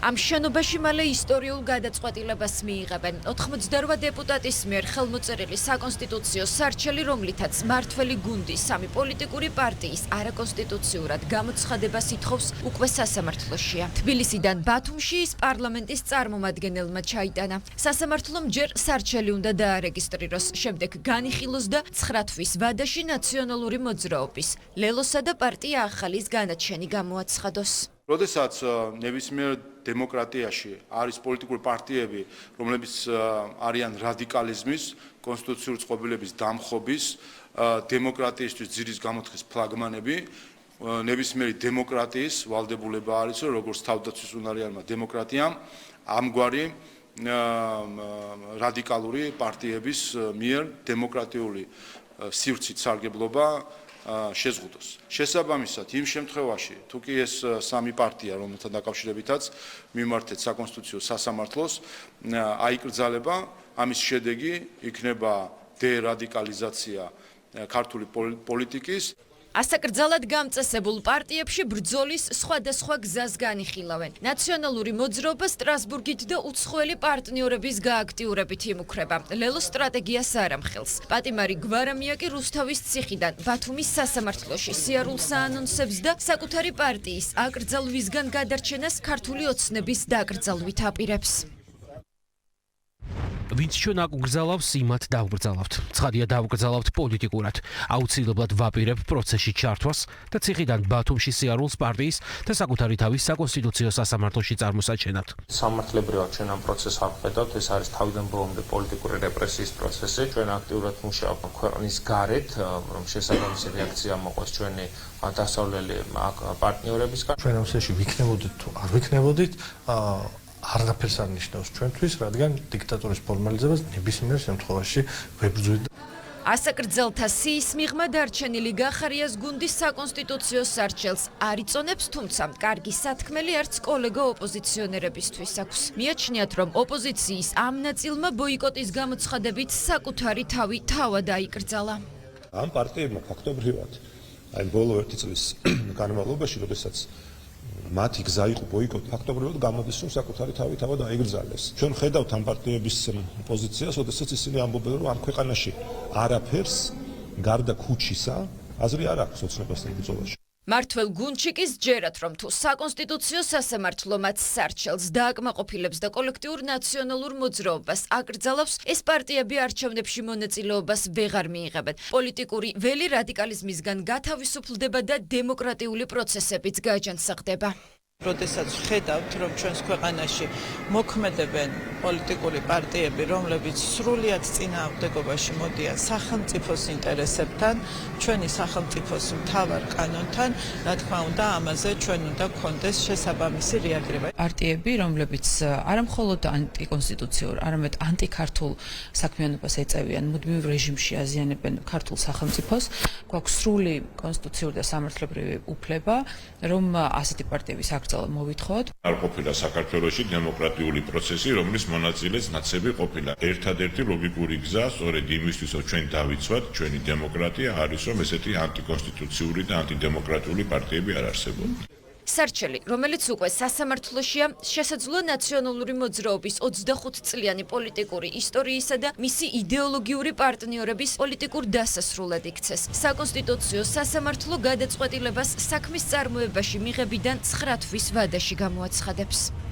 ამ შენობაში მალე ისტორიულ გადაწყვეტილებას მიიღებენ. 88 დეპუტატის მიერ ხელმოწერილი საკონსტიტუციო სარჩელი, რომლითაც მართველი გუნდი სამი პოლიტიკური პარტიის არაკონსტიტუციურად გამოცხადებას ითხოვს, უკვე სასამართლოშია. თბილისიდან ბათუმში ის პარლამენტის წარმომადგენელმა ჩაიტანა. სასამართლომ ჯერ სარჩელი უნდა დაარეგისტრიროს, შემდეგ განიხილოს და 9 თვის ვადაში ნაციონალური მოძრაობის, ლელოსა და პარტია ახალის განაჩენი გამოაცხადოს. როდესაც ნებისმიერ დემოკრატიაში არის პოლიტიკური პარტიები, რომლებიც არიან რადიკალიზმის, კონსტიტუციური წყობილების დამხობის, დემოკრატიისთვის ძირის გამოთხის ფლაგმანები, ნებისმიერი დემოკრატიის ვალდებულება არის, რომ როგორც თავდაცვის უნარიანმა დემოკრატიამ ამგვარი რადიკალური პარტიების მიერ დემოკრატიული სივრცით სარგებლობა შეზღუდოს. შესაბამისად, იმ შემთხვევაში, თუ კი ეს სამი პარტია, რომელთან დაკავშირებითაც მიმართეთ საკონსტიტუციო სასამართლოს, აიკრძალება, ამის შედეგი იქნება დერადიკალიზაცია ქართული პოლიტიკის. ასაკრძალად გამწესებულ პარტიებში ბრძოლის სხვადასხვა გზას განიხილავენ. ნაციონალური მოძრაობა სტრასბურგით და უცხოელი პარტნიორების გააქტიურებით იმუქრება. ლელოს სტრატეგიას არ ამხელს. პატიმარი გვარამია კი რუსთავის ციხიდან ბათუმის სასამართლოში სიარულს აანონსებს და საკუთარი პარტიის აკრძალვისგან გადარჩენას ქართული ოცნების დაკრძალვით აპირებს. ვინც ჩვენ აკრძალავს, იმათ დავგრძალებთ. ცხადია დავგრძალებთ პოლიტიკურად. აუცილებლად ვაპირებ პროცესში ჩართვას და ციხიდან ბათუმში სიარულს პარტიის და საკუთარი თავის საკონსტიტუციო სასამართლოში წარმოსაჩენად. სამართლებრივად ჩვენ ამ პროცესს ავხედავთ, ეს არის თავიდან ბოლომდე პოლიტიკური რეპრესიის პროცესი. ჩვენ აქტიურად მუშაობთ ქვეყნის გარეთ, რომ შესაბამისი რეაქცია მოყვეს ჩვენი დასავლელი პარტნიორებისგან. ჩვენ ამ სიაში ვიქნებოდით თუ არ ვიქნებოდით, არაფერს არ ნიშნავს ჩვენთვის, რადგან დიქტატურის ფორმალიზებას ნებისმიერ შემთხვევაში ვებრძვით. ასაკრძალთა სიის მიღმა დარჩენილი გახარიას გუნდის საკონსტიტუციო სარჩელს არ იწონებს, თუმცა კარგი სათქმელი არც კოლეგა ოპოზიციონერებისთვის აქვს. მიაჩნიათ, რომ ოპოზიციის ამ ნაწილმა ბოიკოტის გამოცხადებით საკუთარი თავი თავად აიკრძალა. ამ პარტიებმა ფაქტობრივად აი ბოლო 1 წლის განმავლობაში, როდესაც მათი გზა იყო ბოიკოტი, ფაქტობრივად გამოდის, რომ საკუთარი თავი თავად აიგრძალეს. ჩვენ ხედავთ ამ პარტიების პოზიციას, როდესაც ისინი ამბობენ, რომ ამ ქვეყანაში არაფერს გარდა ქუჩისა აზრი არ აქვს ოცნებასთან ბრძოლაში. მართველ გუნდში კი სჯერათ, რომ თუ საკონსტიტუციო სასამართლო მათ სარჩელს დააკმაყოფილებს და კოლექტიურ ნაციონალურ მოძრაობას აკრძალავს, ეს პარტიები არჩევნებში მონაწილეობას ვეღარ მიიღებენ. პოლიტიკური ველი რადიკალიზმისგან გათავისუფლდება და დემოკრატიული პროცესებიც გააჯანსაღდება. როდესაც ხედავთ, რომ ჩვენს ქვეყანაში მოქმედებენ პოლიტიკური პარტიები, რომლებიც სრულიად წინააღმდეგობაში მოდიან სახელმწიფოს ინტერესებთან, ჩვენი სახელმწიფოს მთავარ კანონთან, რა თქმა უნდა, ამაზე ჩვენ უნდა გქონდეს შესაბამისი რეაგირება. პარტიები, რომლებიც არამხოლოდ ანტიკონსტიტუციურ, არამედ ანტიქართულ საქმიანობას ეწევიან, მუდმივ რეჟიმში აზიანებენ ქართულ სახელმწიფოს, გვაქვს სრული კონსტიტუციური და სამართლებრივი უფლება, რომ ასეთი პარტიების აკრძალა მოვითხოვოთ. არ ყოფილა საქართველოში დემოკრატიული პროცესი, რომლის მონაწილეც ნაცები ყოფილა. ერთადერთი ლოგიკური გზა, სწორედ იმისთვის, რომ ჩვენ დავიცვათ, ჩვენი დემოკრატია არის, რომ ესეთი ანტიკონსტიტუციური და ანტიდემოკრატიული პარტიები არ არსებობენ. სარჩელი, რომელიც უკვე სასამართლოშია, შესაძლოა ნაციონალური მოძრაობის 25 წლიანი პოლიტიკური ისტორიისა და მისი იდეოლოგიური პარტნიორების პოლიტიკურ დასასრულად იქცეს. საკონსტიტუციო სასამართლო გადაწყვეტილებას საქმის წარმოებაში მიღებიდან 9 თვის ვადაში გამოაცხადებს.